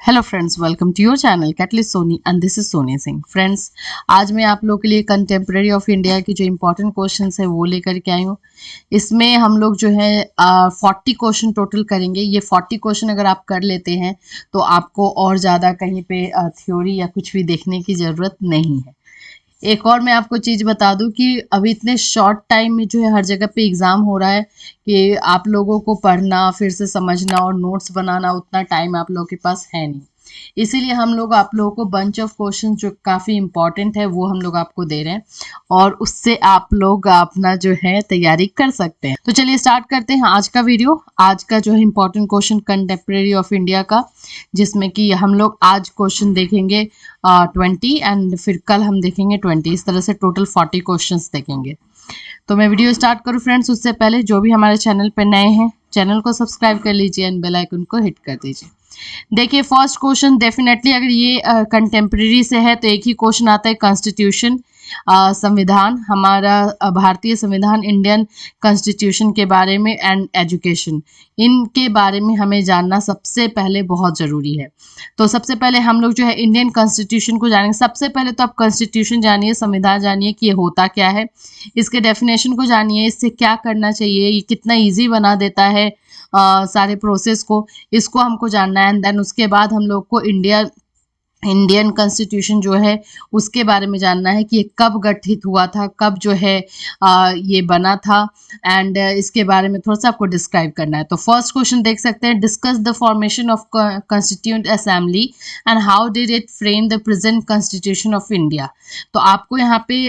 Hello friends, welcome to your channel catalyst Soni and this is Soni Singh. Friends, आज मैं आप लोगों के लिए कंटेम्प्रेरी ऑफ इंडिया के जो इंपॉर्टेंट क्वेश्चंस है वो लेकर के आई हूँ। इसमें हम लोग जो है 40 क्वेश्चन टोटल करेंगे। ये 40 क्वेश्चन अगर आप कर लेते हैं तो आपको और ज़्यादा कहीं पे थ्योरी या कुछ भी देखने की ज़रूरत नहीं है। एक और मैं आपको चीज़ बता दूं कि अभी इतने शॉर्ट टाइम में जो है हर जगह पे एग्ज़ाम हो रहा है कि आप लोगों को पढ़ना, फिर से समझना और नोट्स बनाना उतना टाइम आप लोगों के पास है नहीं। इसीलिए हम लोग आप लोगों को बंच ऑफ क्वेश्चन जो काफ़ी इंपॉर्टेंट है वो हम लोग आपको दे रहे हैं और उससे आप लोग अपना जो है तैयारी कर सकते हैं। तो चलिए स्टार्ट करते हैं आज का वीडियो। आज का जो है important question contemporary of India का, जिसमें कि हम लोग आज क्वेश्चन देखेंगे 20 एंड फिर कल हम देखेंगे 20। इस तरह से टोटल 40 क्वेश्चंस देखेंगे। तो मैं वीडियो स्टार्ट करूँ फ्रेंड्स, उससे पहले जो भी हमारे चैनल पर नए हैं चैनल को सब्सक्राइब कर लीजिए एंड बेल आइकन को हिट कर दीजिए। देखिए फर्स्ट क्वेश्चन डेफिनेटली अगर ये कंटेम्प्रेरी से है तो एक ही क्वेश्चन आता है कॉन्स्टिट्यूशन, संविधान, हमारा भारतीय संविधान, इंडियन कॉन्स्टिट्यूशन के बारे में एंड एजुकेशन, इनके बारे में हमें जानना सबसे पहले बहुत ज़रूरी है। तो सबसे पहले हम लोग जो है इंडियन कॉन्स्टिट्यूशन को जानेंगे। सबसे पहले तो आप कॉन्स्टिट्यूशन जानिए, संविधान जानिए कि ये होता क्या है, इसके डेफिनेशन को जानिए, इससे क्या करना चाहिए, ये कितना ईजी बना देता है सारे प्रोसेस को, इसको हमको जानना है। एंड देन उसके बाद हम लोग को इंडियन कॉन्स्टिट्यूशन जो है उसके बारे में जानना है कि ये कब गठित हुआ था, कब जो है ये बना था, एंड इसके बारे में थोड़ा सा आपको डिस्क्राइब करना है। तो फर्स्ट क्वेश्चन देख सकते हैं, discuss the formation of constituent assembly and how did it frame the present constitution of India. तो आपको यहाँ पे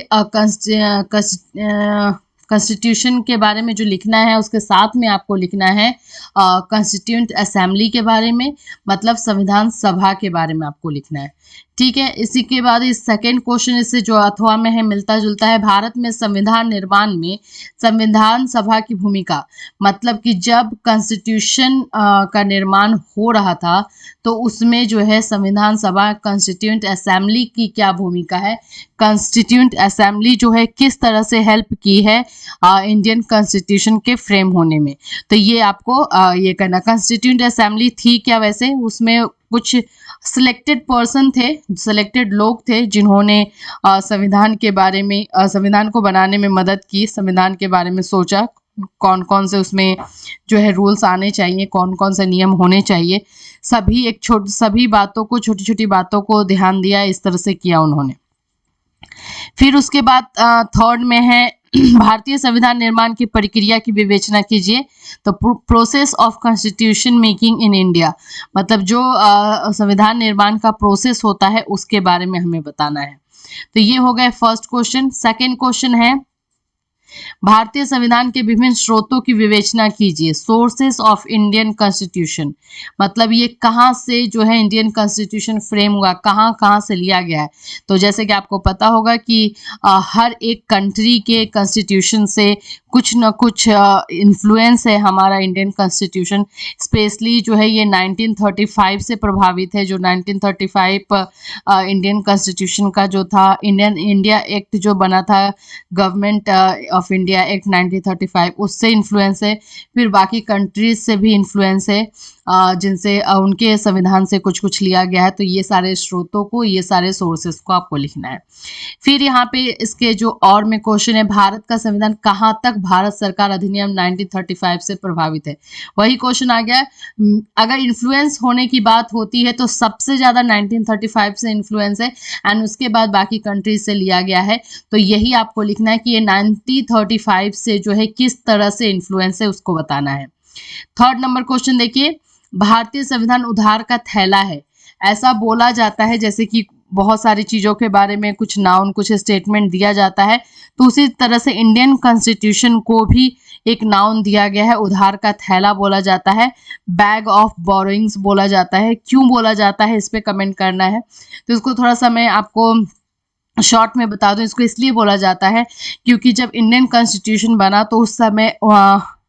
कॉन्स्टिट्यूशन के बारे में जो लिखना है उसके साथ में आपको लिखना है कॉन्स्टिट्यूएंट असेंबली के बारे में, मतलब संविधान सभा के बारे में आपको लिखना है। ठीक है, इसी के बाद इस सेकेंड क्वेश्चन इससे जो अथवा में है मिलता जुलता है, भारत में संविधान निर्माण में संविधान सभा की भूमिका, मतलब कि जब कॉन्स्टिट्यूशन का निर्माण हो रहा था तो उसमें जो है संविधान सभा कॉन्स्टिट्यूएंट असेंबली की क्या भूमिका है, कॉन्स्टिट्यूएंट असेंबली जो है किस तरह से हेल्प की है इंडियन कॉन्स्टिट्यूशन के फ्रेम होने में। तो ये आपको ये करना। कॉन्स्टिट्यूएंट असेंबली थी क्या, वैसे उसमें कुछ सिलेक्टेड पर्सन थे, सिलेक्टेड लोग थे जिन्होंने संविधान के बारे में, संविधान को बनाने में मदद की, संविधान के बारे में सोचा, कौन कौन से उसमें जो है रूल्स आने चाहिए, कौन कौन से नियम होने चाहिए, सभी बातों को, छोटी छोटी बातों को ध्यान दिया, इस तरह से किया उन्होंने। फिर उसके बाद थर्ड में है भारतीय संविधान निर्माण की प्रक्रिया की विवेचना कीजिए। तो process of constitution making in India, मतलब जो संविधान निर्माण का प्रोसेस होता है उसके बारे में हमें बताना है। तो ये हो गया फर्स्ट क्वेश्चन। सेकंड क्वेश्चन है भारतीय संविधान के विभिन्न स्रोतों की विवेचना कीजिए। सोर्सेस ऑफ इंडियन कॉन्स्टिट्यूशन, मतलब ये कहाँ से जो है इंडियन कॉन्स्टिट्यूशन फ्रेम हुआ, कहाँ कहाँ से लिया गया है। तो जैसे कि आपको पता होगा कि हर एक कंट्री के कॉन्स्टिट्यूशन से कुछ न कुछ इन्फ्लुएंस है हमारा इंडियन कॉन्स्टिट्यूशन। स्पेशली जो है ये 1935 से प्रभावित है। जो 1935 इंडियन कॉन्स्टिट्यूशन का जो था, इंडिया एक्ट जो बना था, गवर्नमेंट ऑफ इंडिया एक्ट 1935, उससे इन्फ्लुएंस है। फिर बाकी कंट्रीज से भी इन्फ्लुएंस है जिनसे उनके संविधान से कुछ कुछ लिया गया है। तो ये सारे स्रोतों को, ये सारे सोर्सेस को आपको लिखना है। फिर यहाँ पे इसके जो और में क्वेश्चन है, भारत का संविधान कहाँ तक भारत सरकार अधिनियम 1935 से प्रभावित है। वही क्वेश्चन आ गया। अगर इन्फ्लुएंस होने की बात होती है तो सबसे ज़्यादा 1935 से इन्फ्लुएंस है एंड उसके बाद बाकी कंट्रीज से लिया गया है। तो यही आपको लिखना है कि ये 1935 से जो है किस तरह से इन्फ्लुएंस है, उसको बताना है। थर्ड नंबर क्वेश्चन देखिए, भारतीय संविधान उधार का थैला है, ऐसा बोला जाता है। जैसे कि बहुत सारी चीज़ों के बारे में कुछ नाउन, कुछ स्टेटमेंट दिया जाता है, तो उसी तरह से इंडियन कॉन्स्टिट्यूशन को भी एक नाउन दिया गया है, उधार का थैला बोला जाता है, बैग ऑफ बोरोइंग्स बोला जाता है। क्यों बोला जाता है इस पे कमेंट करना है। तो इसको थोड़ा सा मैं आपको शॉर्ट में बता दूं। इसको इसलिए बोला जाता है क्योंकि जब इंडियन कॉन्स्टिट्यूशन बना तो उस समय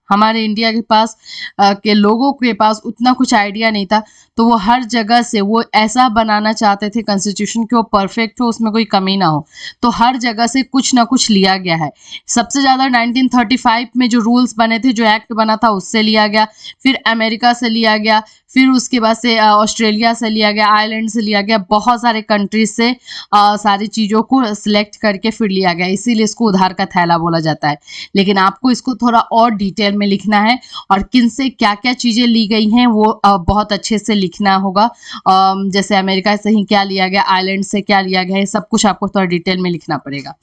हमारे इंडिया के पास के लोगों के पास उतना कुछ आइडिया नहीं था। तो वो हर जगह से वो ऐसा बनाना चाहते थे कॉन्स्टिट्यूशन कि वो परफेक्ट हो, उसमें कोई कमी ना हो। तो हर जगह से कुछ ना कुछ लिया गया है। सबसे ज़्यादा 1935 में जो रूल्स बने थे, जो एक्ट बना था, उससे लिया गया। फिर अमेरिका से लिया गया, फिर उसके बाद से ऑस्ट्रेलिया से लिया गया, आयरलैंड से लिया गया, बहुत सारे कंट्रीज से सारी चीज़ों को सिलेक्ट करके फिर लिया गया। इसीलिए इसको उधार का थैला बोला जाता है। लेकिन आपको इसको थोड़ा और डिटेल में लिखना है और किन से क्या क्या चीज़ें ली गई हैं वो बहुत अच्छे से लिखना होगा। जैसे अमेरिका से ही क्या लिया गया, आयरलैंड से क्या लिया गया है, सब कुछ आपको थोड़ा डिटेल में लिखना पड़ेगा।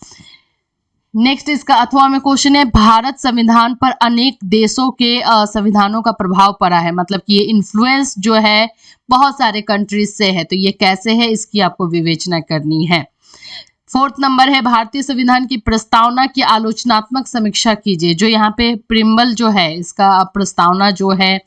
नेक्स्ट इसका 8वां में क्वेश्चन है, भारत संविधान पर अनेक देशों के संविधानों का प्रभाव पड़ा है। मतलब कि ये इन्फ्लुएंस जो है बहुत सारे कंट्रीज से है, तो ये कैसे है इसकी आपको विवेचना करनी है। 4th नंबर है, भारतीय संविधान की प्रस्तावना की आलोचनात्मक समीक्षा कीजिए। जो यहाँ पे प्रिम्बल जो है, इसका प्रस्तावना जो है,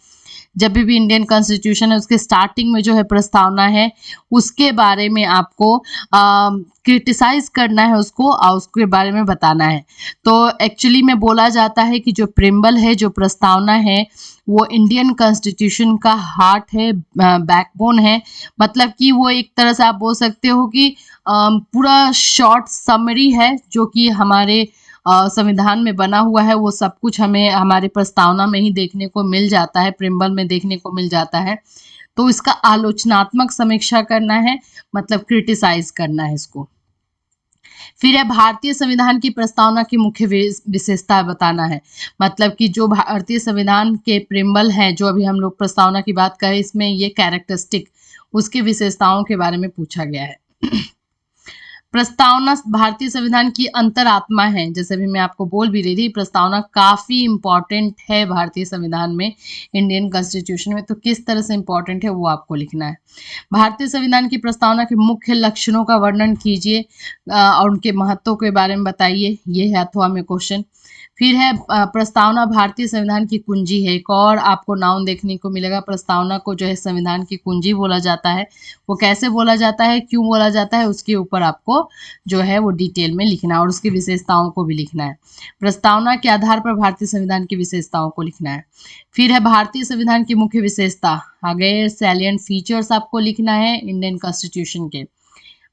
जब भी इंडियन कॉन्स्टिट्यूशन है उसके स्टार्टिंग में जो है प्रस्तावना है, उसके बारे में आपको क्रिटिसाइज करना है उसको और उसके बारे में बताना है। तो एक्चुअली में बोला जाता है कि जो प्रिम्बल है, जो प्रस्तावना है, वो इंडियन कॉन्स्टिट्यूशन का हार्ट है, बैकबोन है। मतलब कि वो एक तरह से आप बोल सकते हो कि पूरा शॉर्ट समरी है जो कि हमारे संविधान में बना हुआ है। वो सब कुछ हमें हमारे प्रस्तावना में ही देखने को मिल जाता है, प्रिम्बल में देखने को मिल जाता है। तो इसका आलोचनात्मक समीक्षा करना है, मतलब क्रिटिसाइज करना है इसको। फिर है, भारतीय संविधान की प्रस्तावना की मुख्य विशेषता बताना है। मतलब कि जो भारतीय संविधान के प्रिम्बल हैं, जो अभी हम लोग प्रस्तावना की बात करें, इसमें ये कैरेक्टरिस्टिक, उसकी विशेषताओं के बारे में पूछा गया है। प्रस्तावना भारतीय संविधान की अंतरात्मा है। जैसे भी मैं आपको बोल भी रही थी, प्रस्तावना काफी इंपॉर्टेंट है भारतीय संविधान में, इंडियन कॉन्स्टिट्यूशन में। तो किस तरह से इंपॉर्टेंट है वो आपको लिखना है। भारतीय संविधान की प्रस्तावना के मुख्य लक्षणों का वर्णन कीजिए और उनके महत्व के बारे में बताइए। ये है 8वां में क्वेश्चन। फिर है, प्रस्तावना भारतीय संविधान की कुंजी है। एक और आपको नाउन देखने को मिलेगा। प्रस्तावना को जो है संविधान की कुंजी बोला जाता है। वो कैसे बोला जाता है, क्यों बोला जाता है, उसके ऊपर आपको जो है वो डिटेल में लिखना है और उसकी विशेषताओं को भी लिखना है। प्रस्तावना के आधार पर भारतीय संविधान की विशेषताओं को लिखना है। फिर है, भारतीय संविधान की मुख्य विशेषता, आगे सैलिएंट फीचर्स आपको लिखना है इंडियन कॉन्स्टिट्यूशन के।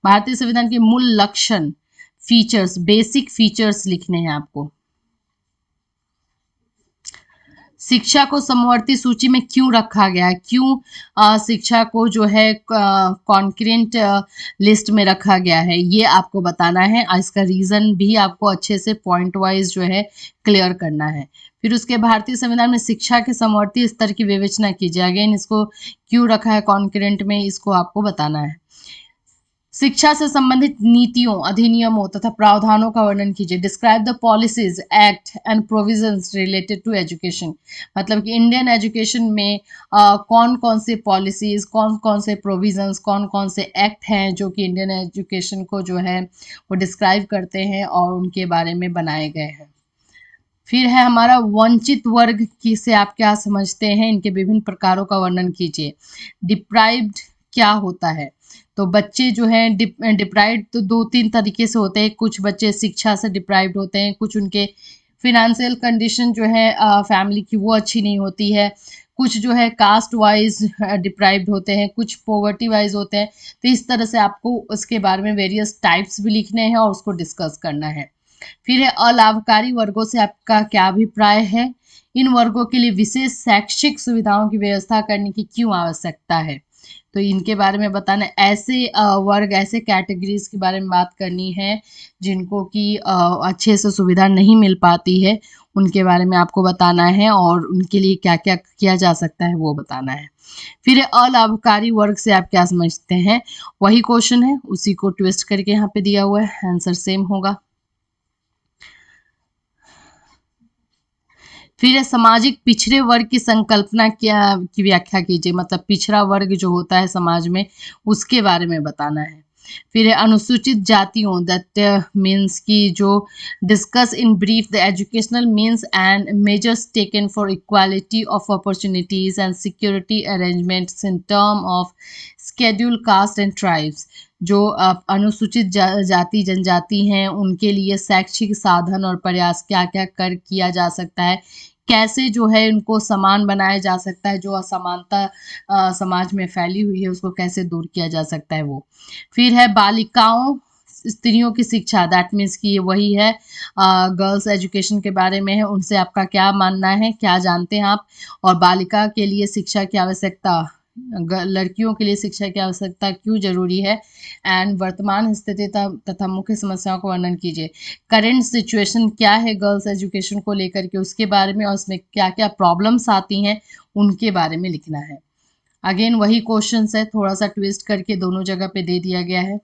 भारतीय संविधान के मूल लक्षण, फीचर्स, बेसिक फीचर्स लिखने हैं आपको। शिक्षा को समवर्ती सूची में क्यों रखा गया है, क्यों शिक्षा को जो है कॉन्करेंट लिस्ट में रखा गया है, ये आपको बताना है। इसका रीजन भी आपको अच्छे से पॉइंट वाइज जो है क्लियर करना है। फिर उसके भारतीय संविधान में शिक्षा के समवर्ती स्तर की विवेचना कीजिए। अगेन इसको क्यों रखा है कॉन्करेंट में, इसको आपको बताना है। शिक्षा से संबंधित नीतियों, अधिनियमों तथा प्रावधानों का वर्णन कीजिए। Describe the policies, act and provisions related to education. मतलब कि इंडियन एजुकेशन में कौन कौन से पॉलिसीज, कौन कौन से प्रोविजंस, कौन कौन से एक्ट हैं जो कि इंडियन एजुकेशन को जो है वो डिस्क्राइब करते हैं और उनके बारे में बनाए गए हैं। फिर है हमारा वंचित वर्ग की से आप क्या समझते हैं, इनके विभिन्न प्रकारों का वर्णन कीजिए। डिप्राइव्ड क्या होता है, तो बच्चे जो हैं डिप्राइव्ड तो 2-3 तरीके से होते हैं। कुछ बच्चे शिक्षा से डिप्राइव्ड होते हैं, कुछ उनके फिनेंशियल कंडीशन जो है फैमिली की वो अच्छी नहीं होती है, कुछ जो है कास्ट वाइज डिप्राइव्ड होते हैं, कुछ पॉवर्टी वाइज होते हैं। तो इस तरह से आपको उसके बारे में वेरियस टाइप्स भी लिखने हैं और उसको डिस्कस करना है। फिर है, अलाभकारी वर्गों से आपका क्या अभिप्राय है, इन वर्गों के लिए विशेष शैक्षिक सुविधाओं की व्यवस्था करने की क्यों आवश्यकता है, तो इनके बारे में बताना। ऐसे वर्ग, ऐसे कैटेगरीज के बारे में बात करनी है जिनको कि अच्छे से सुविधा नहीं मिल पाती है, उनके बारे में आपको बताना है और उनके लिए क्या क्या किया जा सकता है वो बताना है। फिर अलाभकारी वर्ग से आप क्या समझते हैं, वही क्वेश्चन है, उसी को ट्विस्ट करके यहाँ पे दिया हुआ है, आंसर सेम होगा। फिर सामाजिक पिछड़े वर्ग की संकल्पना क्या की व्याख्या कीजिए। मतलब पिछड़ा वर्ग जो होता है समाज में, उसके बारे में बताना है। फिर अनुसूचित जातियों, दैट मीन्स की जो discuss in brief the educational means and measures taken for equality of opportunities and security arrangements in term of scheduled caste and tribes. जो अनुसूचित जाति जनजाति हैं उनके लिए शैक्षिक साधन और प्रयास क्या क्या किया जा सकता है, कैसे जो है उनको समान बनाया जा सकता है, जो असमानता समाज में फैली हुई है उसको कैसे दूर किया जा सकता है वो। फिर है बालिकाओं स्त्रियों की शिक्षा, दैट मीन्स कि ये वही है गर्ल्स एजुकेशन के बारे में है, उनसे आपका क्या मानना है, क्या जानते हैं आप। और बालिका के लिए शिक्षा की आवश्यकता, लड़कियों के लिए शिक्षा की आवश्यकता क्यों जरूरी है, एंड वर्तमान स्थिति तथा मुख्य समस्याओं का वर्णन कीजिए। करेंट सिचुएशन क्या है गर्ल्स एजुकेशन को लेकर के, उसके बारे में, और उसमें क्या क्या प्रॉब्लम्स आती हैं उनके बारे में लिखना है। अगेन वही क्वेश्चंस है, थोड़ा सा ट्विस्ट करके दोनों जगह पे दे दिया गया है।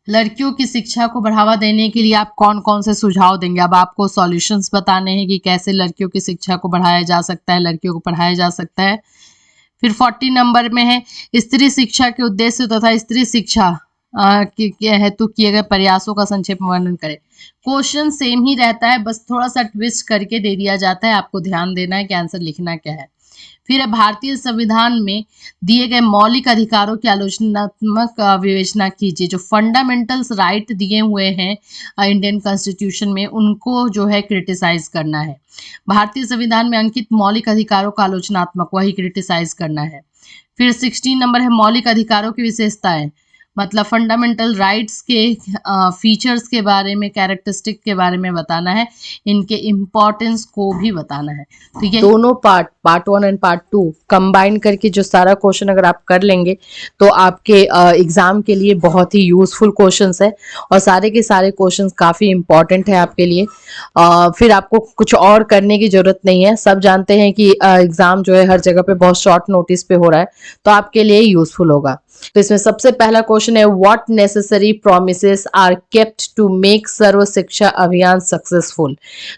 लड़कियों की शिक्षा को बढ़ावा देने के लिए आप कौन कौन से सुझाव देंगे। अब आपको सॉल्यूशंस बताने हैं कि कैसे लड़कियों की शिक्षा को बढ़ाया जा सकता है, लड़कियों को पढ़ाया जा सकता है। फिर 40 नंबर में है स्त्री शिक्षा के उद्देश्य तथा स्त्री शिक्षा के हेतु किए गए प्रयासों का संक्षेप में वर्णन करें। क्वेश्चन सेम ही रहता है, बस थोड़ा सा ट्विस्ट करके दे दिया जाता है, आपको ध्यान देना है कि आंसर लिखना क्या है। फिर भारतीय संविधान में दिए गए मौलिक अधिकारों की आलोचनात्मक विवेचना कीजिए। जो फंडामेंटल्स राइट दिए हुए हैं इंडियन कॉन्स्टिट्यूशन में, उनको जो है क्रिटिसाइज करना है। भारतीय संविधान में अंकित मौलिक अधिकारों का आलोचनात्मक, वही क्रिटिसाइज करना है। फिर 16 नंबर है मौलिक अधिकारों की विशेषताएं, मतलब फंडामेंटल राइट्स के फीचर्स के बारे में, कैरेक्टरिस्टिक के बारे में बताना है, इनके इम्पोर्टेंस को भी बताना है। तो ये दोनों पार्ट 1 एंड पार्ट 2 कंबाइन करके जो सारा क्वेश्चन अगर आप कर लेंगे तो आपके एग्जाम के लिए बहुत ही यूजफुल क्वेश्चंस है, और सारे के सारे क्वेश्चंस काफी इंपॉर्टेंट है आपके लिए। फिर आपको कुछ और करने की जरूरत नहीं है, सब जानते हैं कि एग्जाम जो है हर जगह पे बहुत शॉर्ट नोटिस पे हो रहा है, तो आपके लिए यूजफुल होगा। तो इसमें सबसे पहला क्वेश्चन है what necessary promises are kept to make Sarva Shiksha Abhiyan successful.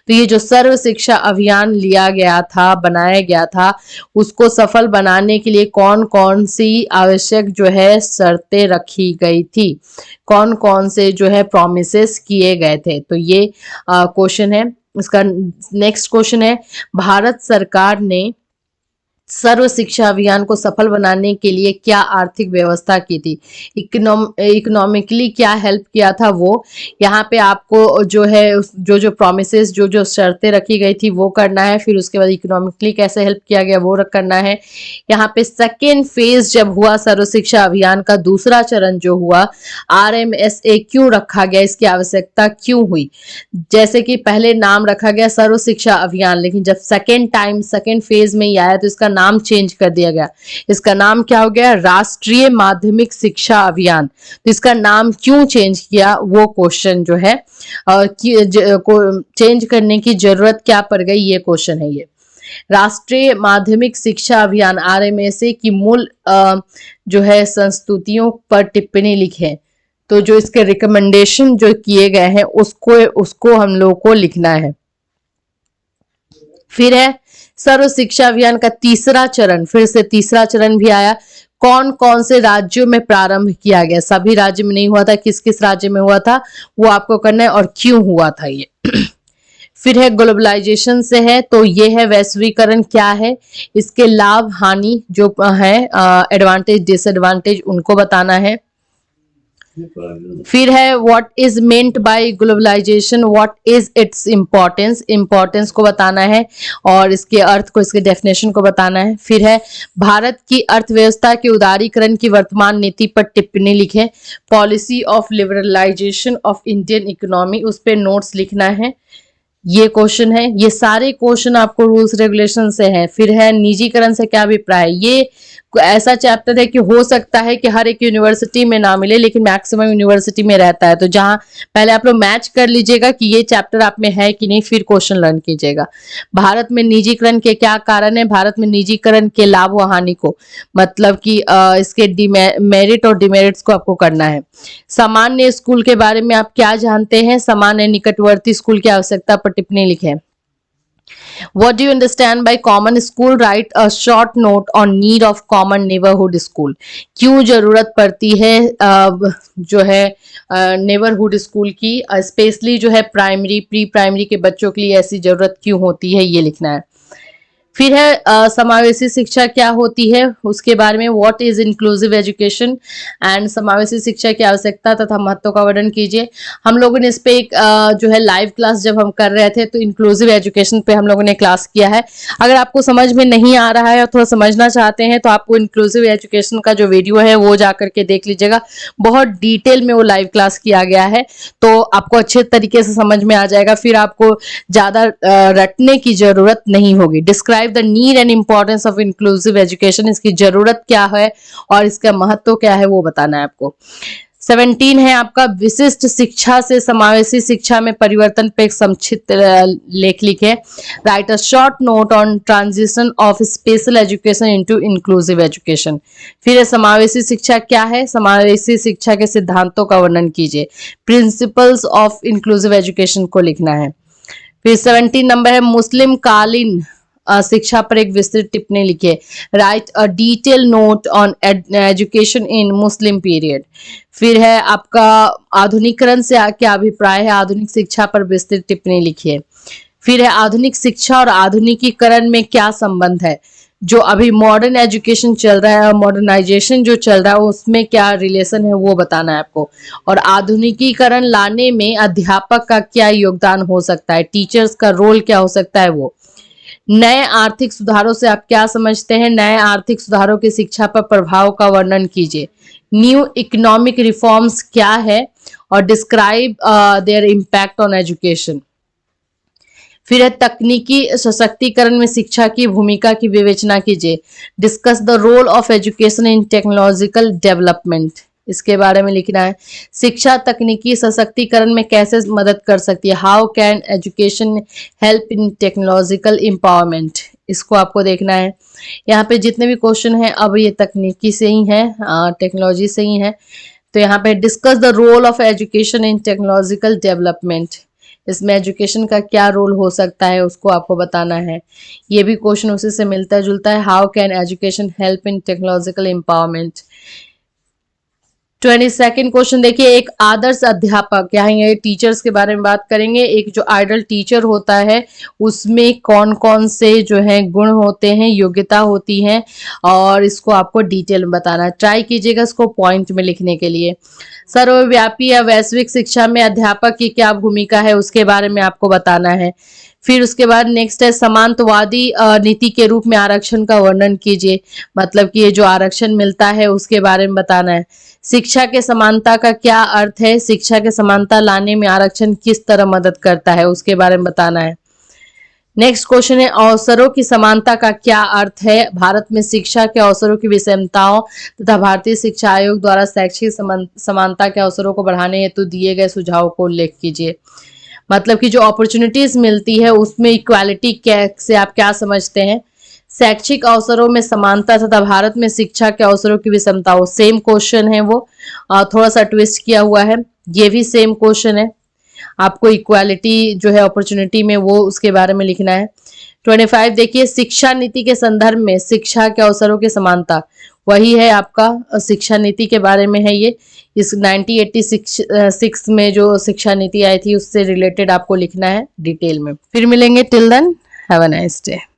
तो ये जो सर्व शिक्षा अभियान लिया गया था, बनाया गया था, उसको सफल बनाने के लिए कौन कौन सी आवश्यक जो है शर्तें रखी गई थी, कौन कौन से जो है प्रोमिसेस किए गए थे। तो ये क्वेश्चन है। इसका नेक्स्ट क्वेश्चन है भारत सरकार ने सर्व शिक्षा अभियान को सफल बनाने के लिए क्या आर्थिक व्यवस्था की थी, इकोनॉमिकली क्या हेल्प किया था वो। यहाँ पे आपको जो है जो जो प्रोमिसेस, जो जो शर्तें रखी गई थी वो करना है। फिर उसके बाद इकोनॉमिकली कैसे हेल्प किया गया वो करना है। यहाँ पे सेकेंड फेज जब हुआ सर्व शिक्षा अभियान का, दूसरा चरण जो हुआ, RMSA क्यों रखा गया, इसकी आवश्यकता क्यों हुई। जैसे कि पहले नाम रखा गया सर्व शिक्षा अभियान, लेकिन जब सेकेंड फेज में ही आया तो इसका नाम चेंज कर दिया गया। इसका नाम क्या हो गया, राष्ट्रीय माध्यमिक शिक्षा अभियान। तो इसका नाम क्यों चेंज किया वो क्वेश्चन जो है, चेंज करने की जरूरत क्या पड़ गई, ये क्वेश्चन है। ये राष्ट्रीय माध्यमिक शिक्षा अभियान RMSA की मूल जो है संस्तुतियों पर टिप्पणी लिखे। तो जो इसके रिकमेंडेशन जो किए गए हैं उसको हम लोग को लिखना है। फिर है सर्व शिक्षा अभियान का तीसरा चरण, फिर से तीसरा चरण भी आया। कौन कौन से राज्यों में प्रारंभ किया गया, सभी राज्य में नहीं हुआ था, किस किस राज्य में हुआ था वो आपको करना है, और क्यों हुआ था ये। फिर है ग्लोबलाइजेशन से है, तो ये है वैश्वीकरण क्या है, इसके लाभ हानि जो है, एडवांटेज डिसएडवांटेज उनको बताना है। फिर है what is meant by globalisation, what is its importance, importance को बताना है, और इसके अर्थ को, इसके डेफिनेशन को बताना है। फिर है भारत की अर्थव्यवस्था के उदारीकरण की वर्तमान नीति पर टिप्पणी लिखें। Policy of liberalisation of Indian economy, उस पर नोट्स लिखना है। ये क्वेश्चन है। ये सारे क्वेश्चन आपको रूल्स रेगुलेशन से है। फिर है निजीकरण से क्या अभिप्राय है। ये ऐसा चैप्टर है कि हो सकता है कि हर एक यूनिवर्सिटी में ना मिले, लेकिन मैक्सिमम यूनिवर्सिटी में रहता है। तो जहां पहले आप लोग मैच कर लीजिएगा कि ये चैप्टर आप में है कि नहीं, फिर क्वेश्चन लर्न कीजिएगा। भारत में निजीकरण के क्या कारण है, भारत में निजीकरण के लाभ व हानि को, मतलब कि इसके मेरिट और डिमेरिट्स को आपको करना है। सामान्य स्कूल के बारे में आप क्या जानते हैं, सामान्य निकटवर्ती स्कूल की आवश्यकता पर टिप्पणी लिखें। What do you understand by common school? Write a short note on need of common neighborhood school. क्यों जरूरत पड़ती है जो है नेबरहुड स्कूल की, स्पेशली जो है प्राइमरी प्री प्राइमरी के बच्चों के लिए ऐसी जरूरत क्यों होती है, ये लिखना है। फिर है समावेशी शिक्षा क्या होती है उसके बारे में, what is inclusive education and समावेशी शिक्षा की आवश्यकता तथा महत्व का वर्णन कीजिए। हम लोगों ने इस पे एक जो है लाइव क्लास जब हम कर रहे थे तो इंक्लूसिव एजुकेशन पे हम लोगों ने क्लास किया है। अगर आपको समझ में नहीं आ रहा है और थोड़ा समझना चाहते हैं तो आपको इंक्लूसिव एजुकेशन का जो वीडियो है वो जा करके देख लीजिएगा, बहुत डिटेल में वो लाइव क्लास किया गया है, तो आपको अच्छे तरीके से समझ में आ जाएगा, फिर आपको ज्यादा रटने की जरूरत नहीं होगी। Describe the need and importance of inclusive education, इसकी जरूरत क्या है और इसका महत्व क्या है वो बताना है आपको। 17 है आपका विशिष्ट शिक्षा से समावेशी शिक्षा में परिवर्तन पे एक संक्षिप्त लेख लिखे। Right a short note on transition of special education into inclusive education. फिर समावेशी शिक्षा क्या है, समावेशी शिक्षा के सिद्धांतों का वर्णन कीजिए। प्रिंसिपल्स ऑफ इंक्लूसिव एजुकेशन को लिखना है। फिर 17 नंबर है मुस्लिम कालीन शिक्षा पर एक विस्तृत टिप्पणी लिखिए। Right a detail note on education in Muslim period. फिर है आपका आधुनिकरण से क्या अभिप्राय है, आधुनिक शिक्षा पर विस्तृत टिप्पणी लिखिए। फिर है आधुनिक शिक्षा और आधुनिकीकरण में क्या संबंध है, जो अभी मॉडर्न एजुकेशन चल रहा है, मॉडर्नाइजेशन जो चल रहा है उसमें क्या रिलेशन है वो बताना है आपको। और आधुनिकीकरण लाने में अध्यापक का क्या योगदान हो सकता है, टीचर्स का रोल क्या हो सकता है वो। नए आर्थिक सुधारों से आप क्या समझते हैं, नए आर्थिक सुधारों की शिक्षा पर प्रभाव का वर्णन कीजिए। न्यू इकोनॉमिक रिफॉर्म्स क्या है और describe their impact on education. फिर है तकनीकी सशक्तिकरण में शिक्षा की भूमिका की विवेचना कीजिए। Discuss the role of education in technological development, इसके बारे में लिखना है। शिक्षा तकनीकी सशक्तिकरण में कैसे मदद कर सकती है, how can education help in technological empowerment, इसको आपको देखना है। यहाँ पे जितने भी क्वेश्चन हैं अब ये तकनीकी से ही है, टेक्नोलॉजी से ही है। तो यहाँ पे discuss the role of education in technological development, इसमें एजुकेशन का क्या रोल हो सकता है उसको आपको बताना है। ये भी क्वेश्चन उसी से मिलता जुलता है, how can education help in technological empowerment. 22nd question देखिए, एक आदर्श अध्यापक, यहाँ ये टीचर्स के बारे में बात करेंगे। एक जो आइडल टीचर होता है उसमें कौन कौन से जो है गुण होते हैं, योग्यता होती है, और इसको आपको डिटेल में बताना है। ट्राई कीजिएगा इसको पॉइंट में लिखने के लिए। सर्वव्यापी या वैश्विक शिक्षा में अध्यापक की क्या भूमिका है उसके बारे में आपको बताना है। फिर उसके बाद नेक्स्ट है समांतवादी नीति के रूप में आरक्षण का वर्णन कीजिए, मतलब कि ये जो आरक्षण मिलता है उसके बारे में बताना है। शिक्षा के समानता का क्या अर्थ है, शिक्षा के समानता लाने में आरक्षण किस तरह मदद करता है उसके बारे में बताना है। नेक्स्ट क्वेश्चन है अवसरों की समानता का क्या अर्थ है, भारत में शिक्षा के अवसरों की विषमताओं तथा भारतीय शिक्षा आयोग द्वारा शैक्षिक समानता के अवसरों को बढ़ाने हेतु दिए गए सुझाव को उल्लेख कीजिए। मतलब कि जो अपॉर्चुनिटीज मिलती है उसमें इक्वालिटी से आप क्या समझते हैं। शैक्षिक अवसरों में समानता तथा भारत में शिक्षा के अवसरों की विषमताओं, सेम क्वेश्चन है वो, थोड़ा सा ट्विस्ट किया हुआ है। ये भी सेम क्वेश्चन है, आपको इक्वालिटी जो है अपॉर्चुनिटी में वो उसके बारे में लिखना है। 25 देखिए, शिक्षा नीति के संदर्भ में शिक्षा के अवसरों की समानता, वही है आपका शिक्षा नीति के बारे में है ये। इस 1986 में जो शिक्षा नीति आई थी उससे रिलेटेड आपको लिखना है डिटेल में। फिर मिलेंगे, till then have a nice day.